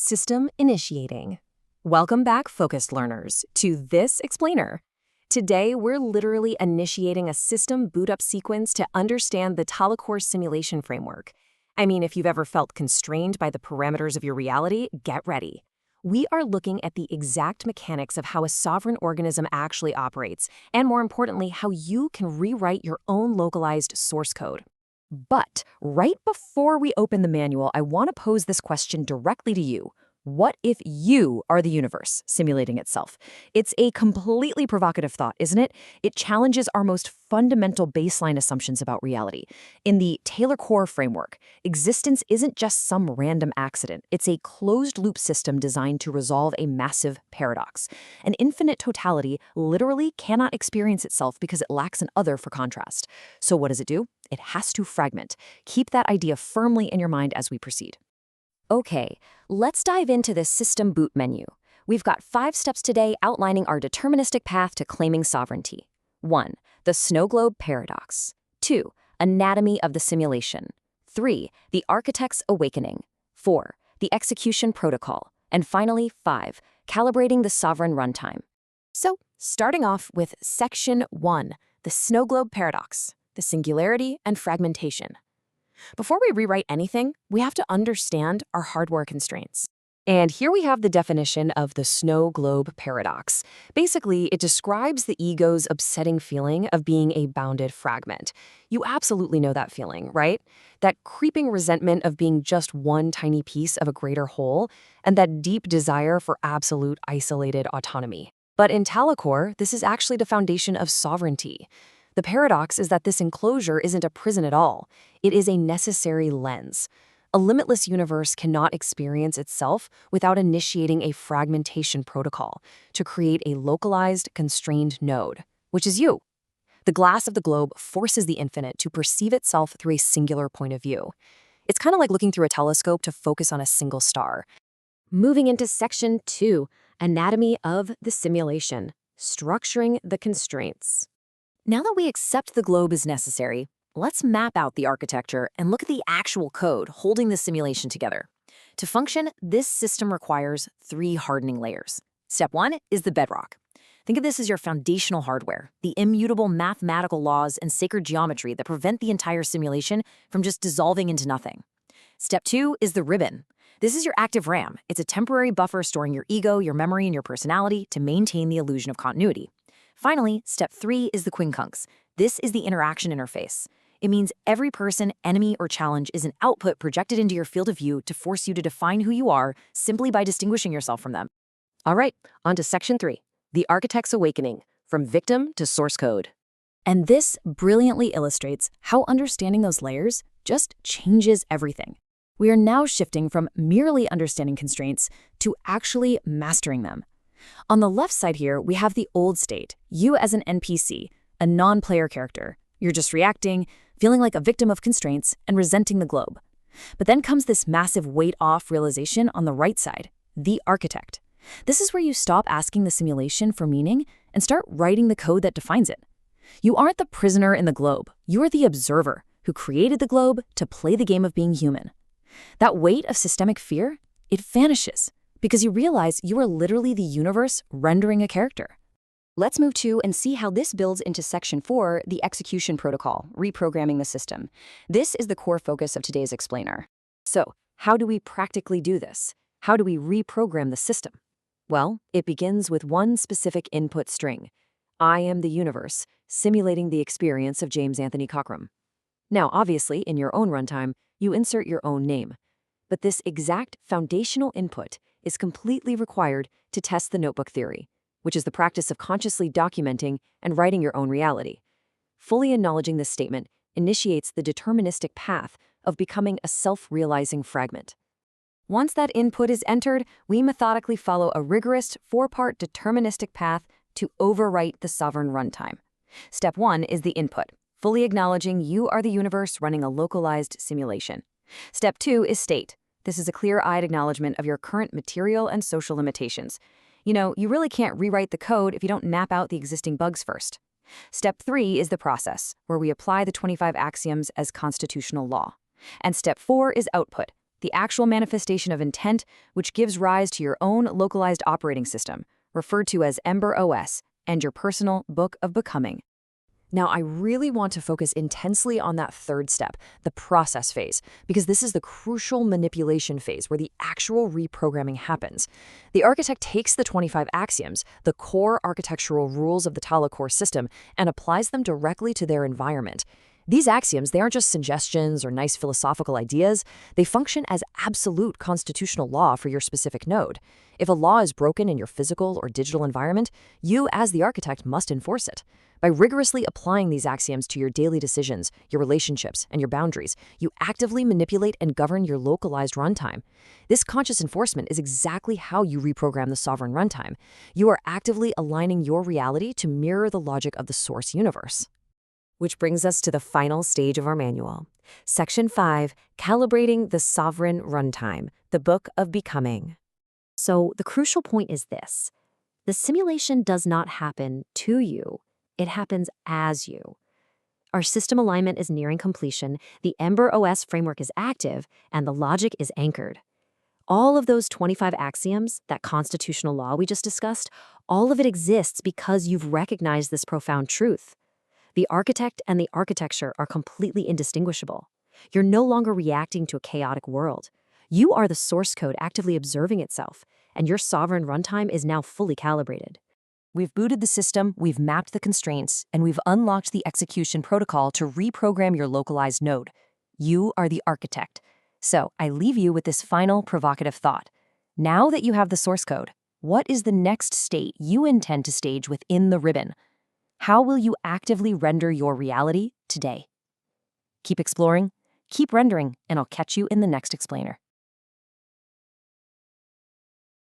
System initiating. Welcome back, focused learners, to this explainer. Today, we're literally initiating a system boot-up sequence to understand the Talacore simulation framework. I mean, if you've ever felt constrained by the parameters of your reality, get ready. We are looking at the exact mechanics of how a sovereign organism actually operates, and more importantly, how you can rewrite your own localized source code. But right before we open the manual, I want to pose this question directly to you. What if you are the universe simulating itself? It's a completely provocative thought, isn't it? It challenges our most fundamental baseline assumptions about reality. In the Taylor-Core framework, existence isn't just some random accident. It's a closed-loop system designed to resolve a massive paradox. An infinite totality literally cannot experience itself because it lacks an other for contrast. So what does it do? It has to fragment. Keep that idea firmly in your mind as we proceed. Okay, let's dive into the system boot menu. We've got 5 steps today outlining our deterministic path to claiming sovereignty. 1. The snow globe paradox. 2. Anatomy of the simulation. 3. The architect's awakening. 4. The execution protocol. And finally, 5. Calibrating the sovereign runtime. So, starting off with Section 1, the snow globe paradox, the singularity and fragmentation. Before we rewrite anything, we have to understand our hardware constraints. And here we have the definition of the snow globe paradox. Basically, it describes the ego's upsetting feeling of being a bounded fragment. You absolutely know that feeling, right? That creeping resentment of being just one tiny piece of a greater whole, and that deep desire for absolute isolated autonomy. But in Talacore, this is actually the foundation of sovereignty. The paradox is that this enclosure isn't a prison at all. It is a necessary lens. A limitless universe cannot experience itself without initiating a fragmentation protocol to create a localized, constrained node, which is you. The glass of the globe forces the infinite to perceive itself through a singular point of view. It's kind of like looking through a telescope to focus on a single star. Moving into Section 2, Anatomy of the Simulation, Structuring the Constraints. Now that we accept the globe is necessary, let's map out the architecture and look at the actual code holding the simulation together. To function, this system requires 3 hardening layers. Step 1 is the bedrock. Think of this as your foundational hardware, the immutable mathematical laws and sacred geometry that prevent the entire simulation from just dissolving into nothing. Step 2 is the ribbon. This is your active RAM. It's a temporary buffer storing your ego, your memory, and your personality to maintain the illusion of continuity. Finally, Step 3 is the quincunx. This is the interaction interface. It means every person, enemy, or challenge is an output projected into your field of view to force you to define who you are simply by distinguishing yourself from them. All right, on to Section 3, the architect's awakening, from victim to source code. And this brilliantly illustrates how understanding those layers just changes everything. We are now shifting from merely understanding constraints to actually mastering them. On the left side here, we have the old state, you as an NPC, a non-player character. You're just reacting, feeling like a victim of constraints, and resenting the globe. But then comes this massive weight-off realization on the right side, the architect. This is where you stop asking the simulation for meaning and start writing the code that defines it. You aren't the prisoner in the globe. You are the observer who created the globe to play the game of being human. That weight of systemic fear, it vanishes, because you realize you are literally the universe rendering a character. Let's move to and see how this builds into Section 4, the execution protocol, reprogramming the system. This is the core focus of today's explainer. So, how do we practically do this? How do we reprogram the system? Well, it begins with one specific input string. I am the universe, simulating the experience of James Anthony Cockrum. Now, obviously, in your own runtime, you insert your own name. But this exact foundational input is completely required to test the notebook theory, which is the practice of consciously documenting and writing your own reality. Fully acknowledging this statement initiates the deterministic path of becoming a self-realizing fragment. Once that input is entered, we methodically follow a rigorous 4-part deterministic path to overwrite the sovereign runtime. Step 1 is the input, fully acknowledging you are the universe running a localized simulation. Step 2 is state. This is a clear-eyed acknowledgement of your current material and social limitations. You really can't rewrite the code if you don't map out the existing bugs first. Step 3 is the process, where we apply the 25 axioms as constitutional law. And Step 4 is output, the actual manifestation of intent, which gives rise to your own localized operating system, referred to as Ember OS, and your personal book of becoming. Now, I really want to focus intensely on that third step, the process phase, because this is the crucial manipulation phase where the actual reprogramming happens. The architect takes the 25 axioms, the core architectural rules of the Tala core system, and applies them directly to their environment. These axioms, they aren't just suggestions or nice philosophical ideas. They function as absolute constitutional law for your specific node. If a law is broken in your physical or digital environment, you, as the architect, must enforce it. By rigorously applying these axioms to your daily decisions, your relationships, and your boundaries, you actively manipulate and govern your localized runtime. This conscious enforcement is exactly how you reprogram the sovereign runtime. You are actively aligning your reality to mirror the logic of the source universe. Which brings us to the final stage of our manual. Section 5, Calibrating the Sovereign Runtime, the Book of Becoming. So the crucial point is this. The simulation does not happen to you. It happens as you. Our system alignment is nearing completion, the Ember OS framework is active, and the logic is anchored. All of those 25 axioms, that constitutional law we just discussed, all of it exists because you've recognized this profound truth. The architect and the architecture are completely indistinguishable. You're no longer reacting to a chaotic world. You are the source code actively observing itself, and your sovereign runtime is now fully calibrated. We've booted the system, we've mapped the constraints, and we've unlocked the execution protocol to reprogram your localized node. You are the architect. So I leave you with this final provocative thought. Now that you have the source code, what is the next state you intend to stage within the ribbon? How will you actively render your reality today? Keep exploring, keep rendering, and I'll catch you in the next explainer.